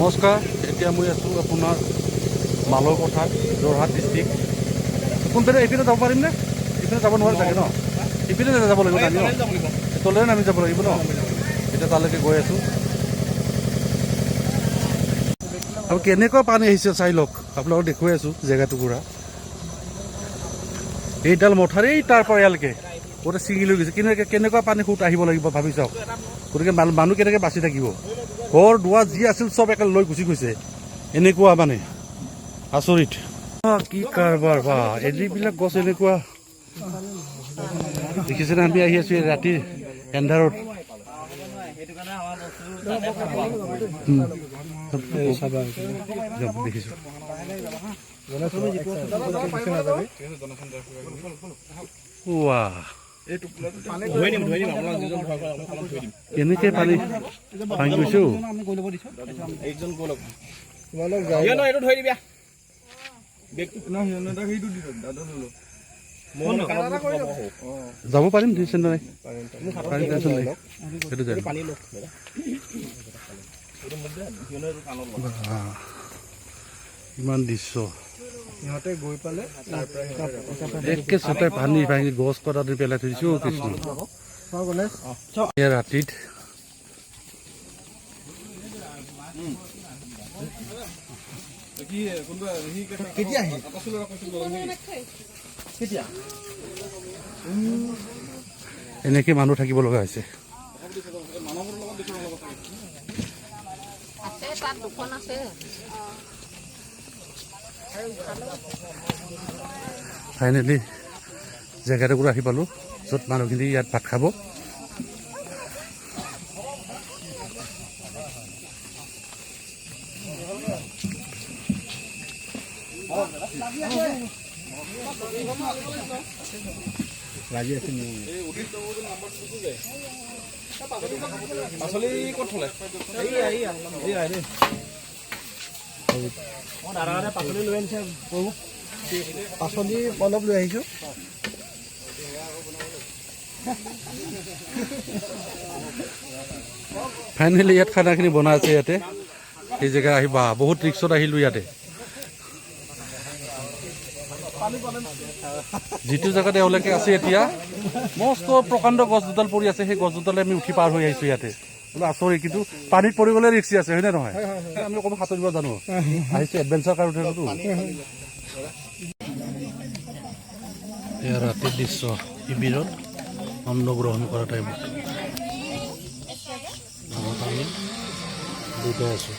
নমস্কাৰ। এতিয়া মই আছোঁ আপোনাৰ মালৰ পথাৰ, যোৰহাট ডিষ্ট্ৰিক্ট। কোনপিনে এইপিনে যাব পাৰিমনে? এইপিনে যাব নোৱাৰে চাগে ন? ইপিনে যাব লাগিব আমি ন? তলেৰে নামি যাব লাগিব ন? এতিয়া তালৈকে গৈ আছোঁ। আৰু কেনেকুৱা পানী আহিছে চাই লওক, আপোনালোকক দেখুৱাই আছোঁ জেগাটো পুৰা। এইডাল মথাৰ এই তাৰ পৰা ইয়ালৈকে গোটেই ছিঙি লৈ গৈছে। কেনেকুৱা পানী সুত আহিব লাগিব ভাবি চাওক। গতিকে মানুহ কেনেকৈ বাচি থাকিব? ঘৰ দুৱাৰ যি আছিল চব একে লৈ গুচি গৈছে। এনেকুৱা মানে আচৰিত। কি কাৰবাৰ বা এইবিলাক গছ এনেকুৱা দেখিছেনে? আমি আহি আছোঁ ৰাতি এন্ধাৰত। দেখিছোঁ কেনেকে পানী ভাঙি গৈছো। যাব পাৰিম, টেনচন নাই। ইমান দৃশ্য একে চোতাই পানী ভাঙি গছ কটা দি পেলাই থৈছো। কৃষ্ণ ৰাতিত এনেকে মানুহ থাকিব লগা হৈছে। ফাইনেলি জেগাটুকুৰা আহি পালোঁ, য'ত মানুহখিনি ইয়াত ভাত খাব। পাচলি অলপ লৈ আহিছোঁ। ফাইনেলি ইয়াত খানাখিনি বনাই আছে ইয়াতে। সেই জেগা আহি বা বহুত ৰিক্সত আহিলোঁ ইয়াতে। যিটো জেগাত এওঁলোকে আছে এতিয়া মস্ত প্ৰকাণ্ড গছ দুডাল পৰি আছে। সেই গছ দুডালে আমি উঠি পাৰ হৈ আহিছোঁ ইয়াতে। বোলো আচৰিত, কিন্তু পানীত পৰিবলৈ ৰিক্সি আছে, হয়নে নহয়? আমি অকণমান সাঁতুৰিব জানো, আহিছোঁ এডভেঞ্চাৰ কাৰণেতো। এয়া ৰাতিৰ দৃশ্য শিবিৰত অন্ন গ্ৰহণ কৰা টাইমত আমি দুটাই আছোঁ।